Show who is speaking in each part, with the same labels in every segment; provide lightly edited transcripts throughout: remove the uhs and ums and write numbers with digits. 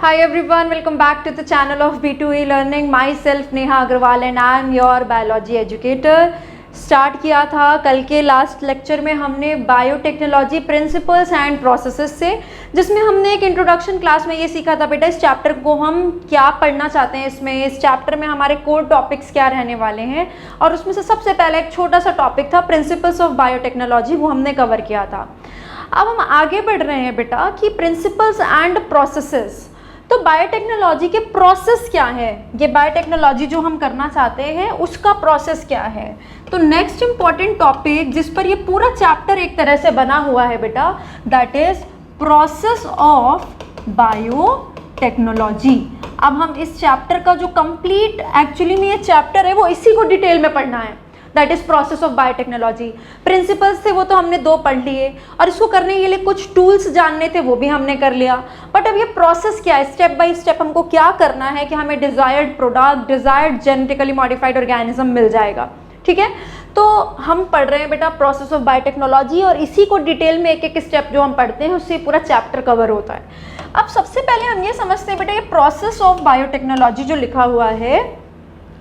Speaker 1: Hi everyone, welcome back to the channel of B2E Learning. Myself Neha Agarwal and I am your biology educator. Start किया था कल के last lecture में हमने biotechnology principles and processes से, जिसमें हमने एक इंट्रोडक्शन क्लास में ये सीखा था बेटा इस चैप्टर को हम क्या पढ़ना चाहते हैं, इसमें इस चैप्टर में हमारे कोर टॉपिक्स क्या रहने वाले हैं। और उसमें से सबसे पहले एक छोटा सा टॉपिक था प्रिंसिपल्स ऑफ बायोटेक्नोलॉजी, वो हमने कवर किया था। अब हम आगे बढ़ रहे हैं बेटा कि प्रिंसिपल्स एंड प्रोसेसेस। तो बायोटेक्नोलॉजी के प्रोसेस क्या है, ये बायोटेक्नोलॉजी जो हम करना चाहते हैं उसका प्रोसेस क्या है। तो नेक्स्ट इंपॉर्टेंट टॉपिक जिस पर ये पूरा चैप्टर एक तरह से बना हुआ है बेटा, that is process of biotechnology. अब हम इस चैप्टर का जो कंप्लीट एक्चुअली में ये चैप्टर है वो इसी को डिटेल में पढ़ना है, that is process of biotechnology. Principles थे वो तो हमने 2 पढ़ लिए, और इसको करने के लिए कुछ टूल्स जानने थे वो भी हमने कर लिया। बट अब ये प्रोसेस क्या है, स्टेप बाय स्टेप हमको क्या करना है कि हमें desired product, desired genetically modified organism मिल जाएगा। ठीक है, तो हम पढ़ रहे हैं बेटा प्रोसेस ऑफ बायोटेक्नोलॉजी, और इसी को डिटेल में एक एक स्टेप जो हम पढ़ते हैं उससे पूरा चैप्टर कवर होता है। अब सबसे पहले हम ये समझते हैं बेटा ये प्रोसेस ऑफ बायोटेक्नोलॉजी जो लिखा हुआ है,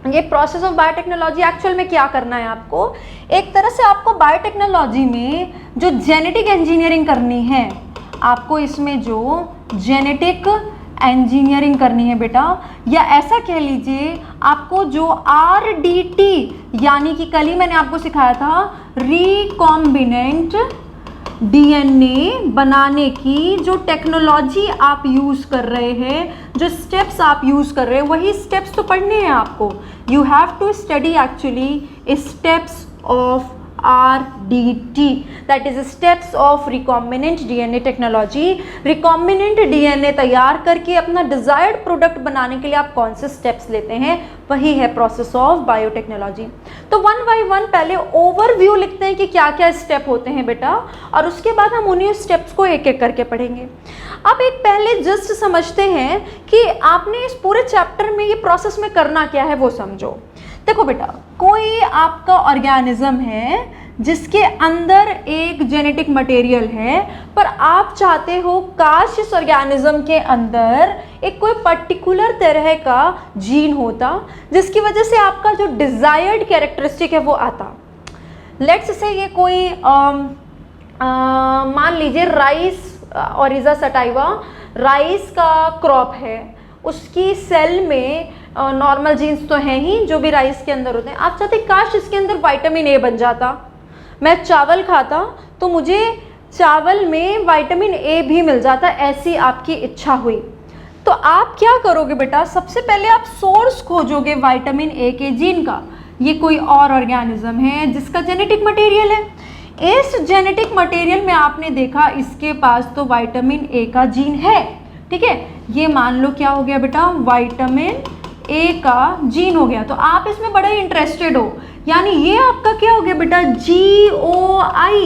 Speaker 1: ये प्रोसेस ऑफ बायोटेक्नोलॉजी एक्चुअल में क्या करना है आपको। एक तरह से आपको बायोटेक्नोलॉजी में जो जेनेटिक इंजीनियरिंग करनी है, आपको इसमें जो जेनेटिक इंजीनियरिंग करनी है बेटा, या ऐसा कह लीजिए आपको जो RDT यानी कि कल ही मैंने आपको सिखाया था रिकॉम्बिनेंट DNA बनाने की जो टेक्नोलॉजी आप यूज़ कर रहे हैं, जो स्टेप्स आप यूज़ कर रहे हैं, वही स्टेप्स तो पढ़ने हैं आपको। You have to study actually steps of RDT, that is steps of recombinant DNA technology. Recombinant DNA तैयार करके अपना डिजायर्ड प्रोडक्ट बनाने के लिए आप कौन से स्टेप्स लेते हैं, वही है प्रोसेस ऑफ बायोटेक्नोलॉजी। तो 1 बाय 1 पहले ओवरव्यू लिखते हैं कि क्या क्या स्टेप होते हैं बेटा, और उसके बाद हम उन्हीं स्टेप्स को एक एक करके पढ़ेंगे। अब एक पहले जस्ट समझते हैं कि आपने इस पूरे चैप्टर में ये प्रोसेस में करना क्या है वो समझो। देखो बेटा, कोई आपका ऑर्गेनिज्म है जिसके अंदर एक जेनेटिक मटेरियल है, पर आप चाहते हो काश इस ऑर्गेनिज्म के अंदर एक कोई पर्टिकुलर तरह का जीन होता जिसकी वजह से आपका जो डिजायर्ड कैरेक्टरिस्टिक है वो आता। लेट्स से ये कोई मान लीजिए राइस ओरिजा सटाइवा राइस का क्रॉप है, उसकी सेल में नॉर्मल जीन्स तो हैं ही जो भी राइस के अंदर होते हैं। आप चाहते काश इसके अंदर विटामिन ए बन जाता, मैं चावल खाता तो मुझे चावल में विटामिन ए भी मिल जाता, ऐसी आपकी इच्छा हुई। तो आप क्या करोगे बेटा, सबसे पहले आप सोर्स खोजोगे विटामिन ए के जीन का। ये कोई और ऑर्गेनिज्म है जिसका जेनेटिक मटेरियल है, इस जेनेटिक मटेरियल में आपने देखा इसके पास तो विटामिन ए का जीन है। ठीक है, ये मान लो क्या हो गया बेटा, विटामिन ए का जीन हो गया। तो आप इसमें बड़ा ही इंटरेस्टेड हो, यानी ये आपका क्या हो गया बेटा, GOI।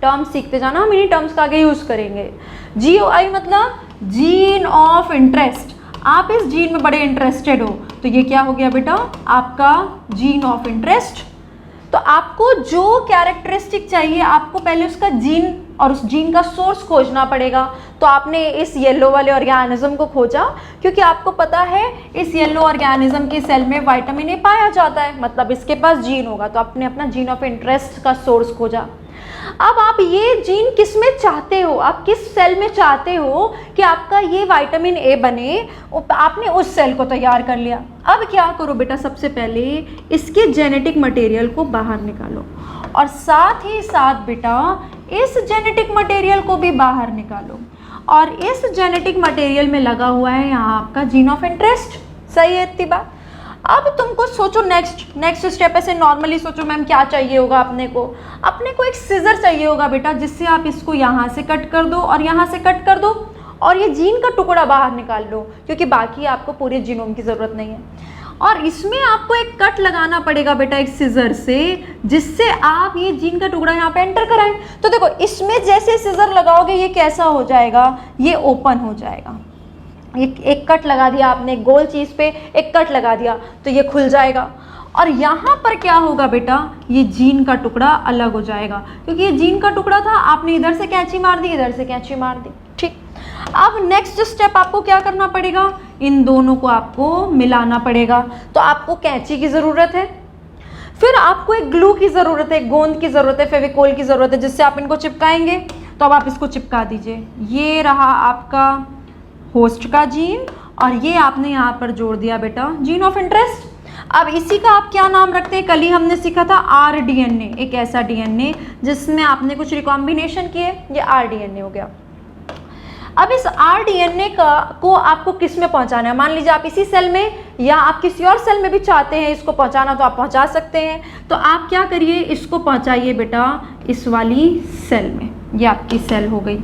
Speaker 1: टर्म्स सीखते जाना, हम इन्हीं टर्म्स का आगे यूज करेंगे। GOI मतलब जीन ऑफ इंटरेस्ट, आप इस जीन में बड़े इंटरेस्टेड हो, तो ये क्या हो गया बेटा आपका जीन ऑफ इंटरेस्ट। तो आपको जो कैरेक्टरिस्टिक चाहिए आपको पहले उसका जीन और उस जीन का सोर्स खोजना पड़ेगा। तो आपने इस येलो वाले ऑर्गेनिज्म को खोजा क्योंकि आपको पता है इस येलो ऑर्गेनिज्म की सेल में विटामिन ए पाया जाता है, मतलब इसके पास जीन होगा, तो आपने अपना जीन ऑफ इंटरेस्ट का सोर्स खोजा। अब आप ये जीन किस में चाहते हो, आप किस सेल में चाहते हो कि आपका ये विटामिन ए बने, आपने उस सेल को तैयार कर लिया। अब क्या करो बेटा, सबसे पहले इसके जेनेटिक मटेरियल को बाहर निकालो, और साथ ही साथ बेटा इस जेनेटिक मटेरियल को भी बाहर निकालो, और इस जेनेटिक मटेरियल में लगा हुआ है यहाँ आपका जीन ऑफ इंटरेस्ट। सही है इतनी बात। अब तुमको सोचो नेक्स्ट स्टेप ऐसे नॉर्मली सोचो मैम क्या चाहिए होगा अपने को एक सीजर चाहिए होगा बेटा, जिससे आप इसको यहाँ से कट कर दो और यहाँ से कट कर दो और ये जीन का टुकड़ा बाहर निकाल लो, क्योंकि बाकी आपको पूरे जीनोम की ज़रूरत नहीं है। और इसमें आपको एक कट लगाना पड़ेगा बेटा एक सीजर से, जिससे आप ये जीन का टुकड़ा यहाँ पे एंटर कराएं। तो देखो इसमें जैसे सीजर लगाओगे ये कैसा हो जाएगा, ये ओपन हो जाएगा। एक कट लगा दिया आपने, गोल चीज़ पे एक कट लगा दिया तो ये खुल जाएगा, और यहाँ पर क्या होगा बेटा, ये जीन का टुकड़ा अलग हो जाएगा, क्योंकि ये जीन का टुकड़ा था, आपने इधर से कैंची मार दी, इधर से कैंची मार दी। ठीक, अब नेक्स्ट स्टेप आपको क्या करना पड़ेगा, इन दोनों को आपको मिलाना पड़ेगा। तो आपको कैंची की ज़रूरत है, फिर आपको एक ग्लू की ज़रूरत है, एक गोंद की ज़रूरत है, फेविकोल की ज़रूरत है, जिससे आप इनको चिपकाएंगे। तो अब आप इसको चिपका दीजिए। ये रहा आपका होस्ट का जीन और ये आपने यहाँ पर जोड़ दिया बेटा जीन ऑफ इंटरेस्ट। अब इसी का आप क्या नाम रखते हैं, कल ही हमने सीखा था आरडीएनए, एक ऐसा डीएनए जिसमें आपने कुछ रिकॉम्बिनेशन किए, ये आरडीएनए हो गया। अब इस आरडीएनए को आपको किस में पहुंचाना है, मान लीजिए आप इसी सेल में या आप किसी और सेल में भी चाहते हैं इसको पहुंचाना, तो आप पहुंचा सकते हैं। तो आप क्या करिए, इसको पहुंचाइए बेटा इस वाली सेल में, ये आपकी सेल हो गई।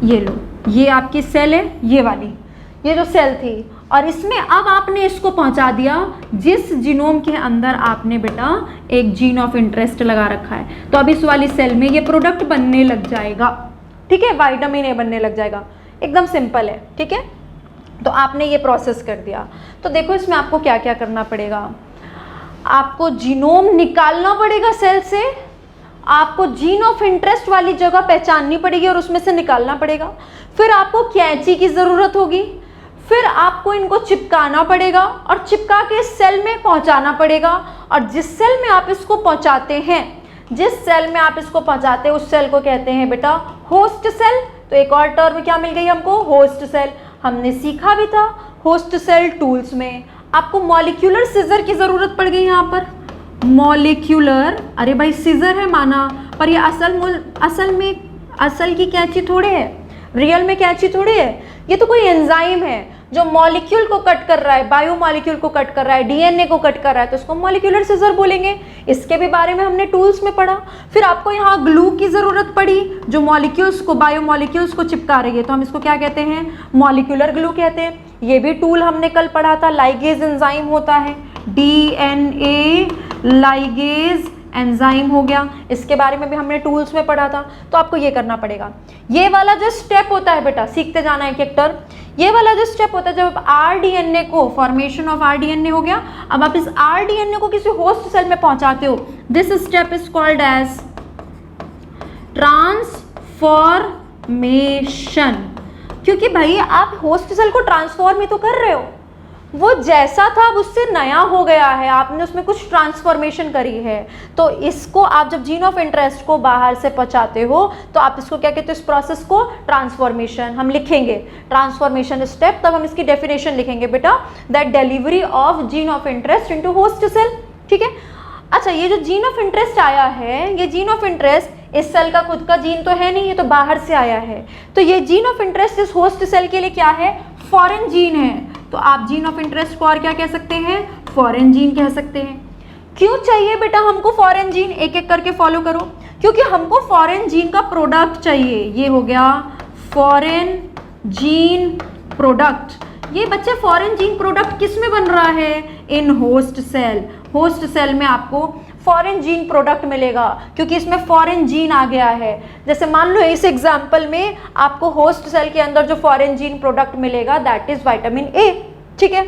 Speaker 1: ये लो, ये आपकी सेल है, ये वाली, ये जो सेल थी, और इसमें अब आपने इसको पहुंचा दिया जिस जीनोम के अंदर आपने बेटा एक जीन ऑफ इंटरेस्ट लगा रखा है। तो अब इस वाली सेल में ये प्रोडक्ट बनने लग जाएगा, ठीक है, विटामिन ए बनने लग जाएगा। एकदम सिंपल है, ठीक है। तो आपने ये प्रोसेस कर दिया। तो देखो इसमें आपको क्या क्या करना पड़ेगा, आपको जीनोम निकालना पड़ेगा सेल से, आपको जीन ऑफ इंटरेस्ट वाली जगह पहचाननी पड़ेगी और उसमें से निकालना पड़ेगा, फिर आपको कैंची की ज़रूरत होगी, फिर आपको इनको चिपकाना पड़ेगा और चिपका के सेल में पहुंचाना पड़ेगा। और जिस सेल में आप इसको पहुंचाते हैं, जिस सेल में आप इसको पहुंचाते हैं उस सेल को कहते हैं बेटा होस्ट सेल। तो एक और टर्म क्या मिल गई हमको, होस्ट सेल। हमने सीखा भी था होस्ट सेल टूल्स में। आपको मॉलिक्यूलर सीजर की ज़रूरत पड़ गई यहाँ पर, मॉलिक्यूलर, अरे भाई सीजर है माना, पर ये असल की कैंची थोड़े है, रियल में कैंची थोड़े है, ये तो कोई एंजाइम है जो मॉलिक्यूल को कट कर रहा है, बायो मॉलिक्यूल को कट कर रहा है, डीएनए को कट कर रहा है, तो उसको मॉलिक्यूलर सीजर बोलेंगे। इसके भी बारे में हमने टूल्स में पढ़ा। फिर आपको यहाँ ग्लू की ज़रूरत पड़ी जो मॉलिक्यूल्स को, बायो मॉलिक्यूल्स को चिपका रही है, तो हम इसको क्या कहते हैं, मॉलिक्यूलर ग्लू कहते हैं। ये भी टूल हमने कल पढ़ा था, लाइगेज एंजाइम होता है, डीएनए लाइगेज एंजाइम हो गया, इसके बारे में भी हमने टूल्स में पढ़ा था। तो आपको ये करना पड़ेगा। ये वाला जो स्टेप होता है बेटा, सीखते जाना है एक टर्म, ये वाला जो स्टेप होता है जब आरडीएनए को, फॉर्मेशन ऑफ आरडीएनए हो गया, अब आप इस आरडीएनए को किसी होस्ट सेल में पहुंचाते हो, this step is called as transformation. क्योंकि भाई आप होस्ट सेल को ट्रांसफॉर्म ही तो कर रहे हो, वो जैसा था उससे नया हो गया है, आपने उसमें कुछ ट्रांसफॉर्मेशन करी है। तो इसको आप जब जीन ऑफ इंटरेस्ट को बाहर से पहुंचाते हो तो आप इसको क्या कहते हो, इस प्रोसेस को ट्रांसफॉर्मेशन। हम लिखेंगे ट्रांसफॉर्मेशन स्टेप, तब हम इसकी डेफिनेशन लिखेंगे बेटा, that delivery of gene of interest into host cell, ठीक है। अच्छा, ये जो जीन ऑफ इंटरेस्ट आया है, ये जीन ऑफ इंटरेस्ट इस सेल का खुद का जीन तो है नहीं, ये तो बाहर से आया है। तो ये जीन ऑफ इंटरेस्ट इस होस्ट सेल के लिए क्या है, फॉरेन जीन है। तो आप जीन ऑफ इंटरेस्ट को और क्या कह सकते हैं, फॉरेन जीन कह सकते हैं। क्यों चाहिए बेटा हमको फॉरेन जीन, एक एक करके फॉलो करो। क्योंकि हमको फॉरेन जीन का प्रोडक्ट चाहिए, ये हो गया फॉरेन जीन प्रोडक्ट। ये बच्चे फॉरेन जीन प्रोडक्ट किस में बन रहा है, in host cell. Host cell में आपको फॉरेन जीन प्रोडक्ट मिलेगा क्योंकि इसमें फॉरेन जीन आ गया है। जैसे मान लो इस एग्जांपल में आपको होस्ट सेल के अंदर जो फॉरेन जीन प्रोडक्ट मिलेगा दैट इज विटामिन ए, ठीक है।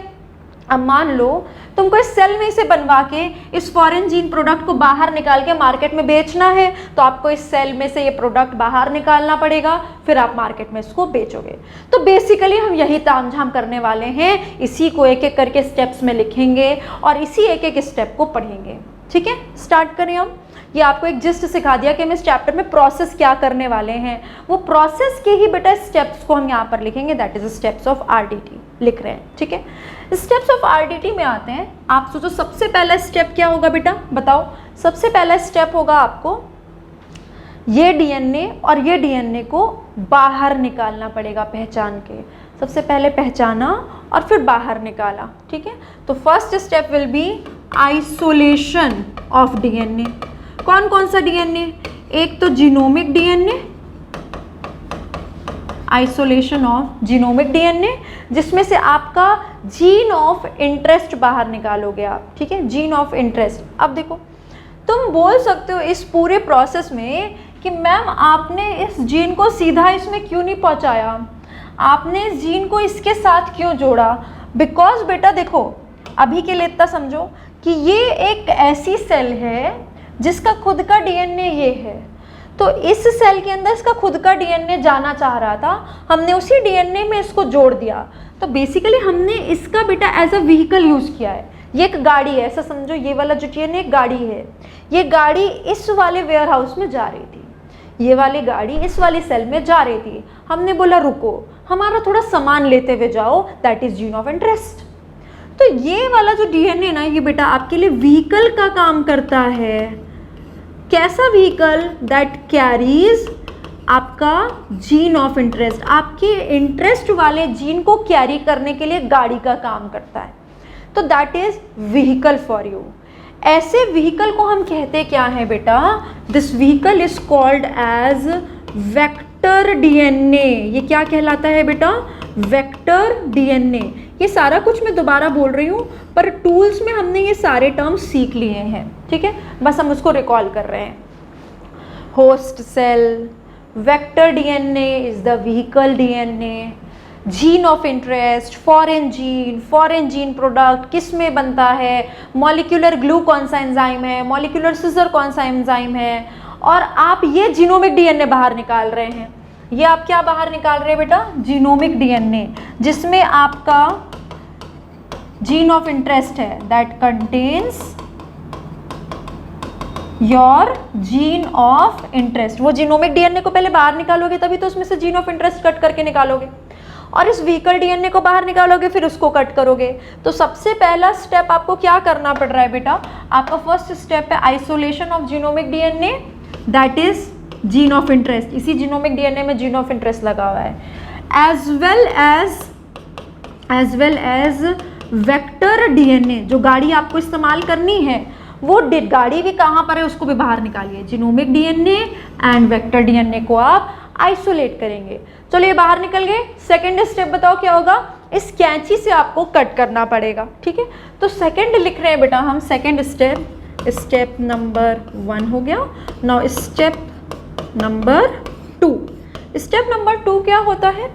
Speaker 1: अब मान लो तुमको इस सेल में इसे बनवा के इस फॉरेन जीन प्रोडक्ट को बाहर निकाल के मार्केट में बेचना है, तो आपको इस सेल में से ये प्रोडक्ट बाहर निकालना पड़ेगा, फिर आप मार्केट में इसको बेचोगे। तो बेसिकली हम यही तामझाम करने वाले हैं, इसी को एक एक करके स्टेप्स में लिखेंगे और इसी एक एक स्टेप को पढ़ेंगे, ठीक है। स्टार्ट करें हम। ये आपको एक जिस्ट सिखा दिया कि हम इस चैप्टर में प्रोसेस क्या करने वाले हैं, वो प्रोसेस के ही बेटा स्टेप्स को हम यहाँ पर लिखेंगे, that is steps of RDT लिख रहे हैं, ठीक है। स्टेप्स ऑफ आरडीटी में आते हैं। आप सोचो सबसे पहला स्टेप क्या होगा बेटा, बताओ। सबसे पहला स्टेप होगा आपको ये डीएनए और ये डीएनए को बाहर निकालना पड़ेगा पहचान के। सबसे पहले पहचाना और फिर बाहर निकाला, ठीक है। तो first step will be isolation of DNA. कौन कौन सा डीएनए, एक तो genomic DNA, isolation of genomic DNA, जिसमें से आपका जीन ऑफ इंटरेस्ट बाहर निकालोगे आप, ठीक है, जीन ऑफ इंटरेस्ट। अब देखो तुम बोल सकते हो इस पूरे प्रोसेस में कि मैम आपने इस जीन को सीधा इसमें क्यों नहीं पहुंचाया, आपने इस जीन को इसके साथ क्यों जोड़ा। बिकॉज बेटा देखो, अभी के लिए इतना समझो कि ये एक ऐसी सेल है जिसका खुद का डीएनए ये है, तो इस सेल के अंदर इसका खुद का डीएनए जाना चाह रहा था, हमने उसी डीएनए में इसको जोड़ दिया। तो बेसिकली हमने इसका बेटा एज अ व्हीकल यूज़ किया है। ये एक गाड़ी है, ऐसा समझो, ये वाला जो डीएनए एक गाड़ी है, ये गाड़ी इस वाले वेयर हाउस में जा रही थी, ये वाली गाड़ी इस वाली सेल में जा रही थी। हमने बोला रुको, हमारा थोड़ा सामान लेते हुए जाओ, that is gene of interest. तो ये वाला जो डीएनए ना, ये बेटा आपके लिए व्हीकल का काम करता है। कैसा व्हीकल? दैट कैरीज आपका जीन ऑफ इंटरेस्ट, आपके इंटरेस्ट वाले जीन को कैरी करने के लिए गाड़ी का काम करता है। तो that is vehicle for you. ऐसे व्हीकल को हम कहते क्या है बेटा? This vehicle is called as vector DNA. ये क्या कहलाता है बेटा? Vector DNA. ये सारा कुछ मैं दोबारा बोल रही हूँ, पर टूल्स में हमने ये सारे टर्म्स सीख लिए हैं, ठीक है, बस हम उसको रिकॉल कर रहे हैं। Host cell, vector DNA is the vehicle DNA, gene of interest, foreign gene product किस में बनता है, मॉलिक्यूलर ग्लू कौन सा एंजाइम है, मॉलिक्यूलर सिजर कौन सा एंजाइम है, और आप ये जीनोमिक डीएनए बाहर निकाल रहे हैं। ये आप क्या बाहर निकाल रहे हैं बेटा? जीनोमिक डीएनए, जिसमें आपका जीन ऑफ इंटरेस्ट है, that contains your gene of interest. वो जीनोमिक डीएनए को पहले बाहर निकालोगे, तभी तो उसमें से जीन ऑफ इंटरेस्ट कट करके निकालोगे, और इस व्हीकल डीएनए को बाहर निकालोगे, फिर उसको कट करोगे। तो सबसे पहला स्टेप आपको क्या करना पड़ रहा है बेटा? आपका फर्स्ट स्टेप है isolation of genomic DNA, that is gene of interest. इसी जीनोमिक डीएनए में जीन ऑफ इंटरेस्ट लगा हुआ है, as well as vector DNA. जो गाड़ी आपको इस्तेमाल करनी है, वो गाड़ी भी कहाँ पर है उसको भी बाहर निकालिए। Genomic DNA and vector DNA को आप आइसोलेट करेंगे। चलो ये बाहर निकल गए। सेकेंड स्टेप बताओ क्या होगा? इस कैंची से आपको कट करना पड़ेगा, ठीक है। तो सेकेंड लिख रहे हैं बेटा हम, सेकेंड स्टेप नंबर 1 हो गया। Now step number 2। Step number 2 क्या होता है?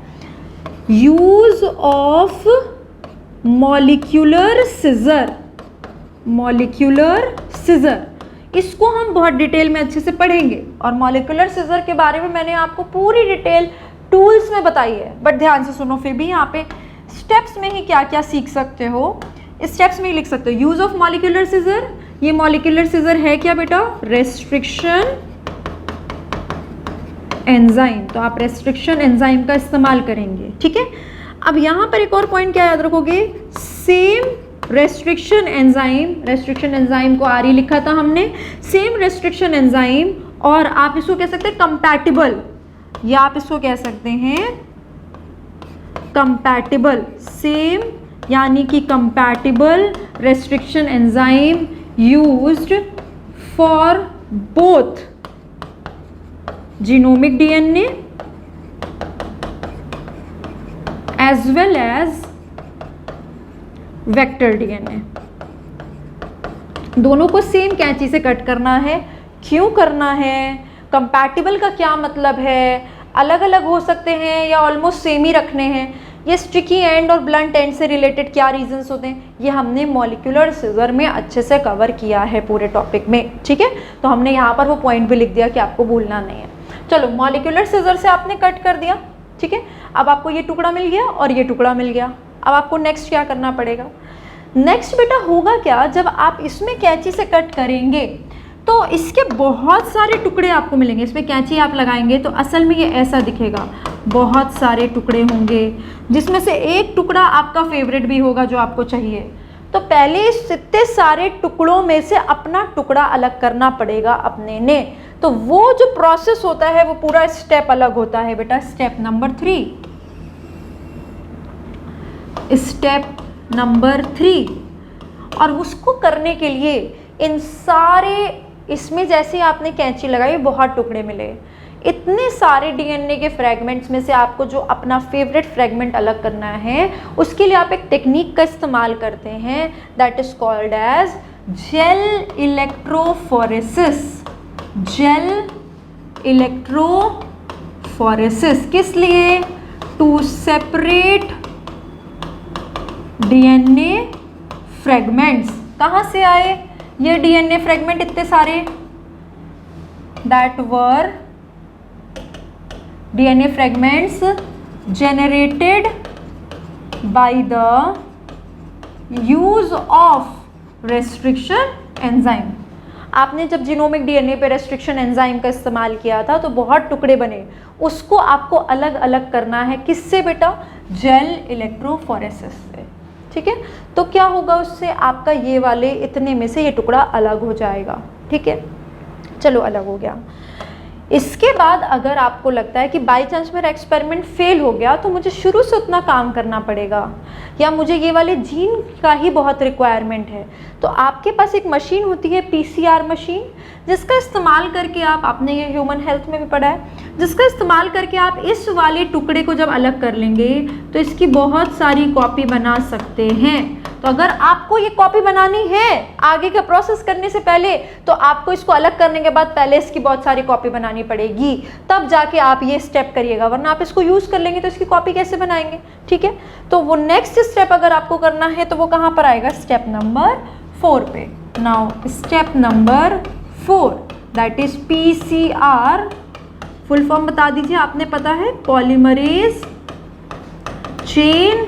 Speaker 1: Use of molecular scissor. इसको हम बहुत डिटेल में अच्छे से पढ़ेंगे, और मॉलिक्यूलर सिजर के बारे में मैंने आपको पूरी डिटेल टूल्स में बताई है, बट ध्यान से सुनो। फिर भी यहाँ पे स्टेप्स में ही क्या क्या सीख सकते हो, स्टेप्स में ही लिख सकते हो। यूज ऑफ मॉलिक्यूलर सिजर, ये मॉलिक्यूलर सिजर है क्या बेटा? Restriction enzyme. तो आप रेस्ट्रिक्शन एंजाइम का इस्तेमाल करेंगे, ठीक है। अब यहाँ पर एक और पॉइंट क्या याद रखोगे? सेम रेस्ट्रिक्शन एंजाइम को आर लिखा था हमने, सेम रेस्ट्रिक्शन एंजाइम, और आप इसको कह सकते हैं कंपैटिबल, या आप इसको कह सकते हैं कंपैटिबल। सेम यानी कि compatible restriction enzyme used for both genomic DNA as well as vector DNA. दोनों को सेम कैंची से कट करना है। क्यों करना है? कंपैटिबल का क्या मतलब है? अलग अलग हो सकते हैं या ऑलमोस्ट सेम ही रखने हैं? ये स्टिकी एंड और ब्लंट एंड से रिलेटेड क्या रीजंस होते हैं, ये हमने मॉलिक्यूलर सिजर में अच्छे से कवर किया है पूरे टॉपिक में, ठीक है। तो हमने यहाँ पर वो पॉइंट भी लिख दिया कि आपको भूलना नहीं है। चलो, मॉलिक्यूलर सिजर से आपने कट कर दिया, ठीक है। अब आपको ये टुकड़ा मिल गया और ये टुकड़ा मिल गया। अब आपको नेक्स्ट क्या करना पड़ेगा? नेक्स्ट बेटा होगा क्या, जब आप इसमें कैंची से कट करेंगे तो इसके बहुत सारे टुकड़े आपको मिलेंगे। इसमें कैंची आप लगाएंगे तो असल में ये ऐसा दिखेगा, बहुत सारे टुकड़े होंगे, जिसमें से एक टुकड़ा आपका फेवरेट भी होगा जो आपको चाहिए। तो पहले इतने सारे टुकड़ों में से अपना टुकड़ा अलग करना पड़ेगा अपने ने। तो वो जो प्रोसेस होता है वो पूरा स्टेप अलग होता है बेटा। स्टेप नंबर 3, और उसको करने के लिए इन सारे, इसमें जैसे आपने कैंची लगाई बहुत टुकड़े मिले, इतने सारे डीएनए के फ्रेगमेंट्स में से आपको जो अपना फेवरेट फ्रेगमेंट अलग करना है, उसके लिए आप एक टेक्निक का इस्तेमाल करते हैं, that is called as gel electrophoresis. किस लिए? टू सेपरेट डीएनए फ्रेगमेंट्स कहाँ से आए? ये डीएनए फ्रेगमेंट इतने सारे, that were DNA fragments generated by the use of restriction enzyme। आपने जब जीनोमिक डीएनए पे रेस्ट्रिक्शन एंजाइम का इस्तेमाल किया था तो बहुत टुकड़े बने, उसको आपको अलग अलग करना है। किससे बेटा? जेल इलेक्ट्रोफोरेसिस से। ठीक है, तो क्या होगा उससे? आपका ये वाले इतने में से ये टुकड़ा अलग हो जाएगा। ठीक है, चलो अलग हो गया। इसके बाद अगर आपको लगता है कि बाई चांस मेरा एक्सपेरिमेंट फेल हो गया तो मुझे शुरू से उतना काम करना पड़ेगा, या मुझे ये वाले जीन का ही बहुत रिक्वायरमेंट है, तो आपके पास एक मशीन होती है पीसीआर मशीन, जिसका इस्तेमाल करके आपने ये ह्यूमन हेल्थ में भी पढ़ा है, जिसका इस्तेमाल करके आप इस वाले टुकड़े को जब अलग कर लेंगे तो इसकी बहुत सारी कॉपी बना सकते हैं। तो अगर आपको ये कॉपी बनानी है आगे का प्रोसेस करने से पहले, तो आपको इसको अलग करने के बाद पहले इसकी बहुत सारी कॉपी बनानी पड़ेगी, तब जाके आप ये स्टेप करिएगा, वरना आप इसको यूज़ कर लेंगे तो इसकी कॉपी कैसे बनाएंगे? ठीक है, तो वो नेक्स्ट स्टेप अगर आपको करना है तो वो कहाँ पर आएगा? स्टेप नंबर 4 पे। Now step number 4 that is PCR, full form बता दीजिए, आपने पता है, पॉलीमरेज चेन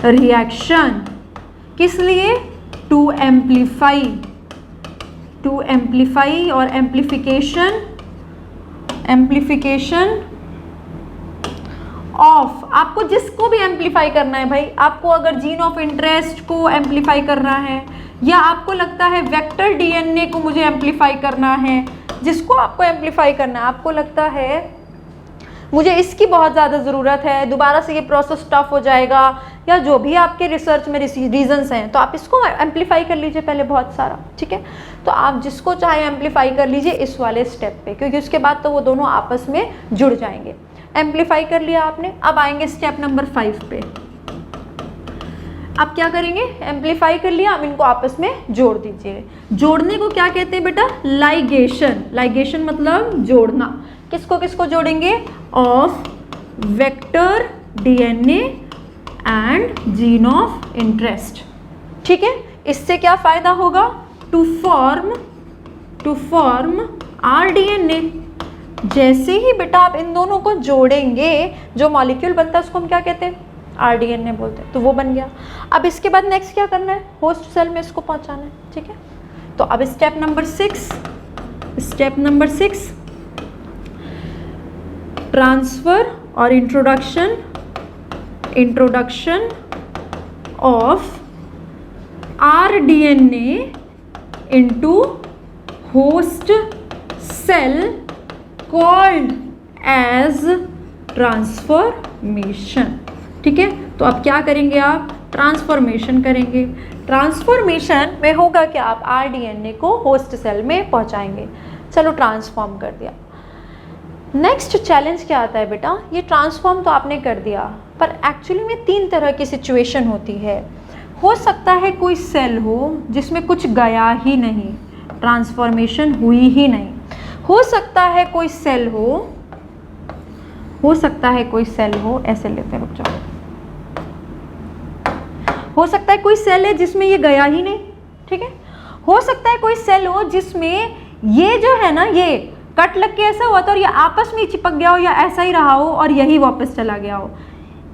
Speaker 1: रिएक्शन। किस लिए? टू एम्प्लीफाई और एम्प्लीफिकेशन ऑफ, आपको जिसको भी एम्प्लीफाई करना है भाई, आपको अगर जीन ऑफ इंटरेस्ट को एम्प्लीफाई करना है, या आपको लगता है वेक्टर डीएनए को मुझे एम्प्लीफाई करना है, जिसको आपको एम्प्लीफाई करना है, आपको लगता है मुझे इसकी बहुत ज़्यादा ज़रूरत है, दोबारा से ये प्रोसेस टफ हो जाएगा, या जो भी आपके रिसर्च में रीजंस हैं, तो आप इसको एम्प्लीफाई कर लीजिए पहले बहुत सारा। ठीक है, तो आप जिसको चाहे एम्प्लीफाई कर लीजिए इस वाले स्टेप पे, क्योंकि उसके बाद तो वो दोनों आपस में जुड़ जाएंगे। एम्प्लीफाई कर लिया आपने, अब आएंगे स्टेप नंबर 5 पे। आप क्या करेंगे? एम्प्लीफाई कर लिया, अब इनको आपस में जोड़ दीजिए। जोड़ने को क्या कहते हैं बेटा? लाइगेशन। लाइगेशन मतलब जोड़ना। किसको किसको जोड़ेंगे? Of vector DNA and gene of interest. ठीक है, इससे क्या फायदा होगा? To form rDNA. जैसे ही बेटा आप इन दोनों को जोड़ेंगे, जो मॉलिक्यूल बनता है उसको हम क्या कहते हैं? आरडीएनए बोलते हैं। तो वो बन गया। अब इसके बाद नेक्स्ट क्या करना है? होस्ट सेल में इसको पहुंचाना है। ठीक है, तो अब स्टेप नंबर 6 ट्रांसफर और introduction of rDNA into host cell called as transformation. ठीक है, तो अब क्या करेंगे? आप ट्रांसफॉर्मेशन करेंगे। ट्रांसफॉर्मेशन में होगा कि आप आरडीएनए को होस्ट सेल में पहुंचाएंगे। चलो ट्रांसफॉर्म कर दिया। नेक्स्ट चैलेंज क्या आता है बेटा? ये ट्रांसफॉर्म तो आपने कर दिया, पर एक्चुअली में 3 तरह की सिचुएशन होती है। हो सकता है कोई सेल हो जिसमें कुछ गया ही नहीं, ट्रांसफॉर्मेशन हुई ही नहीं। हो सकता है कोई सेल हो, ऐसे लेते हैं, रुक जाओ। हो सकता है कोई सेल है जिसमें ये गया ही नहीं। ठीक है, हो सकता है कोई सेल हो जिसमें ये जो है ना, ये कट लग के ऐसा हुआ था और ये आपस में चिपक गया हो, या ऐसा ही रहा हो और यही वापस चला गया हो।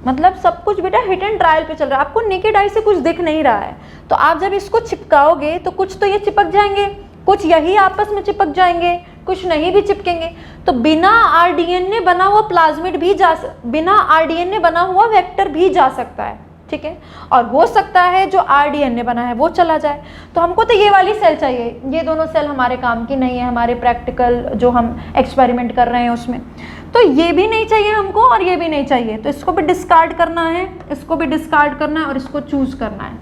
Speaker 1: मतलब सब कुछ बेटा हिट एंड ट्रायल पे चल रहा है, आपको नेकेड आई से कुछ दिख नहीं रहा है। तो आप जब इसको चिपकाओगे तो कुछ तो ये चिपक जाएंगे, कुछ यही आपस में चिपक जाएंगे, कुछ नहीं भी चिपकेंगे। तो बिना आरडीएनए बना हुआ प्लाज्मिड भी बिना आरडीएनए बना हुआ वेक्टर भी जा सकता है। ठीक है, और हो सकता है जो आरडीएनए बना है वो चला जाए। तो हमको तो ये वाली सेल चाहिए, ये दोनों सेल हमारे काम की नहीं है, हमारे प्रैक्टिकल जो हम एक्सपेरिमेंट कर रहे हैं उसमें। तो ये भी नहीं चाहिए हमको और ये भी नहीं चाहिए, तो इसको भी डिस्कार्ड करना है, इसको भी डिस्कार्ड करना है और इसको चूज करना है।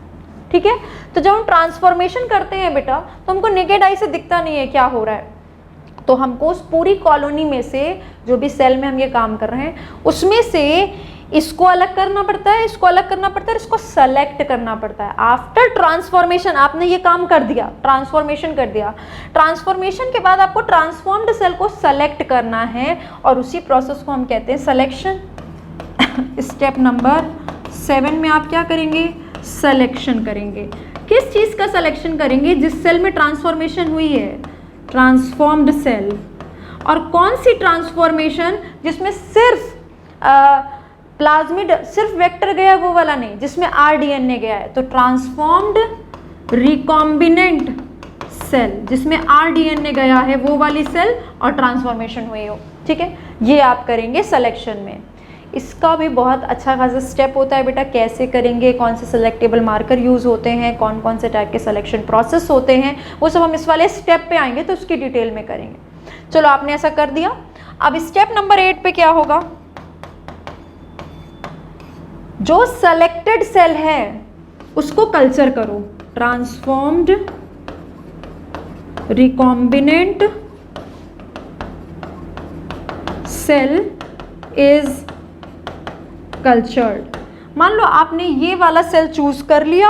Speaker 1: ठीक है, तो जब हम ट्रांसफॉर्मेशन करते हैं बेटा तो हमको नेकेड आई से दिखता नहीं है क्या हो रहा है। तो हमको उस पूरी कॉलोनी में से, जो भी सेल में हम ये काम कर रहे हैं, उसमें से इसको अलग करना पड़ता है, इसको अलग करना पड़ता है, इसको सेलेक्ट करना पड़ता है। आफ्टर ट्रांसफॉर्मेशन आपने ये काम कर दिया, ट्रांसफॉर्मेशन कर दिया। ट्रांसफॉर्मेशन के बाद आपको ट्रांसफॉर्म्ड सेल को सेलेक्ट करना है और उसी प्रोसेस को हम कहते हैं सिलेक्शन। स्टेप नंबर 7 में आप क्या करेंगे? सिलेक्शन करेंगे। किस चीज़ का सिलेक्शन करेंगे? जिस सेल में ट्रांसफॉर्मेशन हुई है, ट्रांसफॉर्म्ड सेल। और कौन सी ट्रांसफॉर्मेशन? जिसमें सिर्फ प्लाज्मिड, सिर्फ वेक्टर गया, वो वाला नहीं, जिसमें आरडीएनए गया है। तो ट्रांसफॉर्म्ड रिकॉम्बिनेंट सेल, जिसमें आरडीएनए गया है, वो वाली सेल और ट्रांसफॉर्मेशन हुई हो। ठीक है, ये आप करेंगे सिलेक्शन में। इसका भी बहुत अच्छा खासा स्टेप होता है बेटा, कैसे करेंगे, कौन से सिलेक्टेबल मार्कर यूज़ होते हैं, कौन कौन से टाइप के सिलेक्शन प्रोसेस होते हैं, वो सब हम इस वाले स्टेप पे आएंगे तो उसकी डिटेल में करेंगे। चलो, आपने ऐसा कर दिया। अब स्टेप नंबर 8 पे क्या होगा? जो सेलेक्टेड सेल है उसको कल्चर करो। Transformed recombinant cell is cultured. मान लो आपने ये वाला सेल चूज कर लिया।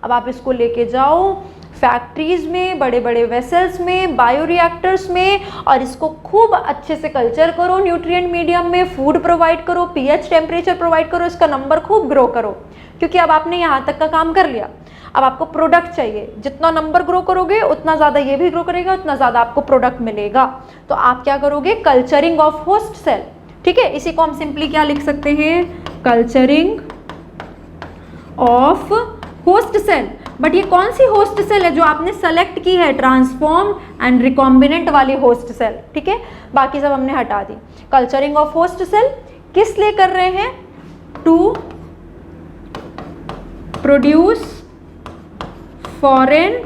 Speaker 1: अब आप इसको लेके जाओ फैक्ट्रीज में, बड़े बड़े वेसल्स में, बायोरिएक्टर्स में, और इसको खूब अच्छे से कल्चर करो, न्यूट्रिएंट मीडियम में फूड प्रोवाइड करो, पीएच टेम्परेचर प्रोवाइड करो, इसका नंबर खूब ग्रो करो। क्योंकि अब आपने यहाँ तक का काम कर लिया, अब आपको प्रोडक्ट चाहिए। जितना नंबर ग्रो करोगे उतना ज़्यादा ये भी ग्रो करेगा, उतना ज़्यादा आपको प्रोडक्ट मिलेगा। तो आप क्या करोगे? Culturing of host cell. ठीक है, इसी को हम सिंपली क्या लिख सकते हैं? Culturing of host cell. But ये कौन सी होस्ट सेल है जो आपने सेलेक्ट की है? ट्रांसफॉर्म एंड रिकॉम्बिनेंट वाली होस्ट सेल। ठीक है, बाकी सब हमने हटा दी। कल्चरिंग ऑफ होस्ट सेल किस लिए कर रहे हैं? To produce foreign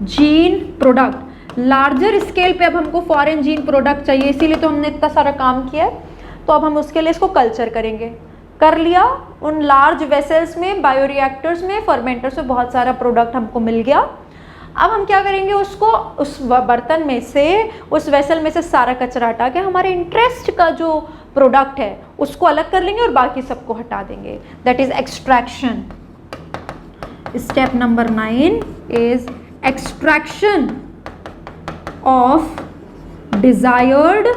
Speaker 1: gene product. Larger scale पे अब हमको फॉरेन जीन प्रोडक्ट चाहिए, इसीलिए तो हमने इतना सारा काम किया है। तो अब हम उसके लिए इसको कल्चर करेंगे। कर लिया, उन लार्ज वेसल्स में, बायोरिएक्टर्स में, फर्मेंटर्स में बहुत सारा प्रोडक्ट हमको मिल गया। अब हम क्या करेंगे? उसको उस बर्तन में से, उस वेसल में से सारा कचरा हटा के हमारे इंटरेस्ट का जो प्रोडक्ट है उसको अलग कर लेंगे और बाकी सबको हटा देंगे। That is extraction. Step number 9 is extraction of desired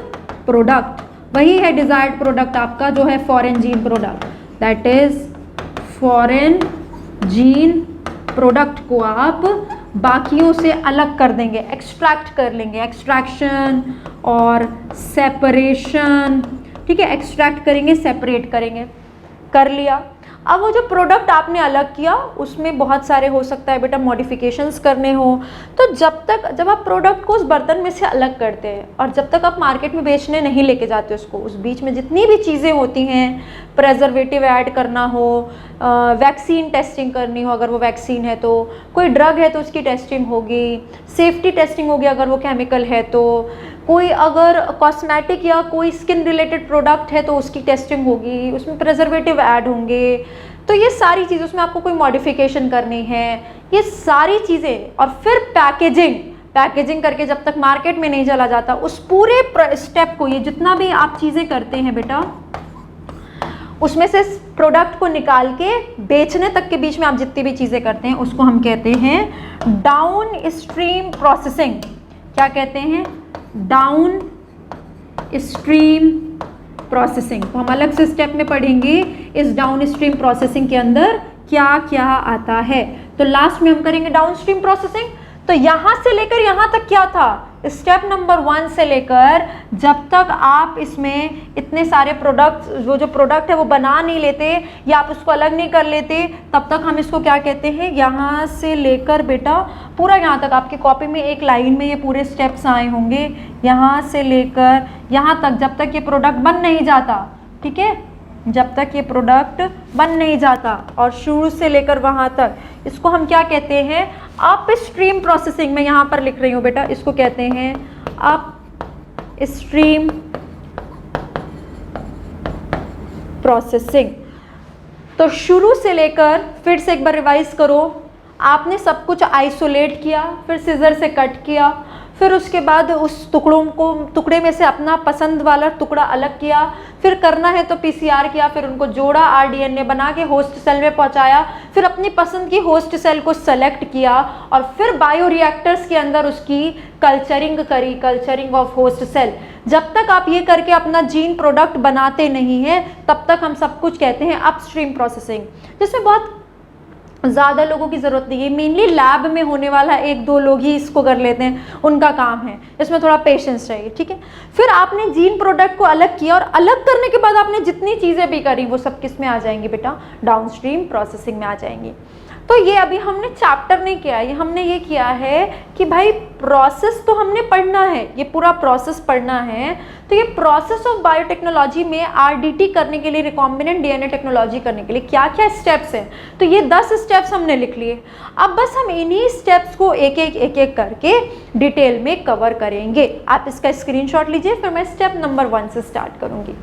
Speaker 1: product. वही है डिजायर्ड प्रोडक्ट आपका जो है foreign gene product. That is foreign gene product को आप बाकियों से अलग कर देंगे, एक्सट्रैक्ट कर लेंगे। एक्सट्रैक्शन और सेपरेशन। ठीक है, एक्सट्रैक्ट करेंगे, सेपरेट करेंगे। कर लिया। अब वो जो प्रोडक्ट आपने अलग किया उसमें बहुत सारे हो सकता है बेटा मॉडिफिकेशंस करने हो। तो जब आप प्रोडक्ट को उस बर्तन में से अलग करते हैं और जब तक आप मार्केट में बेचने नहीं लेके जाते उसको, उस बीच में जितनी भी चीज़ें होती हैं, प्रेजर्वेटिव ऐड करना हो, वैक्सीन टेस्टिंग करनी हो, अगर वो वैक्सीन है तो, कोई ड्रग है तो उसकी टेस्टिंग होगी, सेफ्टी टेस्टिंग होगी अगर वो केमिकल है तो, कोई अगर कॉस्मेटिक या कोई स्किन रिलेटेड प्रोडक्ट है तो उसकी टेस्टिंग होगी, उसमें प्रेजर्वेटिव ऐड होंगे। तो ये सारी चीज़, उसमें आपको कोई मॉडिफिकेशन करनी है, ये सारी चीज़ें। और फिर पैकेजिंग करके जब तक मार्केट में नहीं चला जाता, उस पूरे स्टेप को, ये जितना भी आप चीज़ें करते हैं बेटा, उसमें से प्रोडक्ट को निकाल के बेचने तक के बीच में आप जितनी भी चीज़ें करते हैं उसको हम कहते हैं डाउन स्ट्रीम प्रोसेसिंग। क्या कहते हैं? Down stream processing. तो हम अलग से स्टेप में पढ़ेंगे इस डाउन स्ट्रीम प्रोसेसिंग के अंदर क्या क्या आता है। तो लास्ट में हम करेंगे डाउन स्ट्रीम प्रोसेसिंग। तो यहाँ से लेकर यहाँ तक क्या था? स्टेप नंबर 1 से लेकर जब तक आप इसमें इतने सारे प्रोडक्ट्स, वो जो प्रोडक्ट है वो बना नहीं लेते या आप उसको अलग नहीं कर लेते, तब तक हम इसको क्या कहते हैं? यहाँ से लेकर बेटा पूरा यहाँ तक, आपकी कॉपी में एक लाइन में ये पूरे स्टेप्स आए होंगे, यहाँ से लेकर यहाँ तक, जब तक ये प्रोडक्ट बन नहीं जाता। ठीक है, जब तक ये प्रोडक्ट बन नहीं जाता, और शुरू से लेकर वहाँ तक, इसको हम क्या कहते हैं? Up stream processing. मैं यहाँ पर लिख रही हूँ बेटा, इसको कहते हैं अप स्ट्रीम प्रोसेसिंग। तो शुरू से लेकर, फिर से एक बार रिवाइज करो, आपने सब कुछ आइसोलेट किया, फिर सीजर से कट किया, फिर उसके बाद उस टुकड़े में से अपना पसंद वाला टुकड़ा अलग किया, फिर करना है तो पीसीआर किया, फिर उनको जोड़ा, आरडीएनए बना के होस्ट सेल में पहुंचाया, फिर अपनी पसंद की होस्ट सेल को सेलेक्ट किया और फिर बायोरिएक्टर्स के अंदर उसकी कल्चरिंग करी, कल्चरिंग ऑफ होस्ट सेल। जब तक आप ये करके अपना जीन प्रोडक्ट बनाते नहीं हैं तब तक हम सब कुछ कहते हैं अपस्ट्रीम प्रोसेसिंग, जिसमें बहुत ज़्यादा लोगों की ज़रूरत नहीं है, मेनली लैब में होने वाला 1-2 लोग ही इसको कर लेते हैं, उनका काम है, इसमें थोड़ा पेशेंस चाहिए, ठीक है। फिर आपने जीन प्रोडक्ट को अलग किया और अलग करने के बाद आपने जितनी चीज़ें भी करी वो सब किस में आ जाएंगी बेटा, डाउनस्ट्रीम प्रोसेसिंग में आ जाएंगी। तो ये अभी हमने चैप्टर नहीं किया, ये हमने ये किया है कि भाई प्रोसेस तो हमने पढ़ना है, ये पूरा प्रोसेस पढ़ना है। तो ये प्रोसेस ऑफ बायोटेक्नोलॉजी में आरडीटी करने के लिए, रिकॉम्बिनेंट डीएनए टेक्नोलॉजी करने के लिए क्या क्या स्टेप्स हैं, तो ये 10 स्टेप्स हमने लिख लिए। अब बस हम इन्हीं स्टेप्स को एक एक करके डिटेल में कवर करेंगे। आप इसका स्क्रीनशॉट लीजिए, फिर मैं स्टेप नंबर 1 से स्टार्ट करूंगी।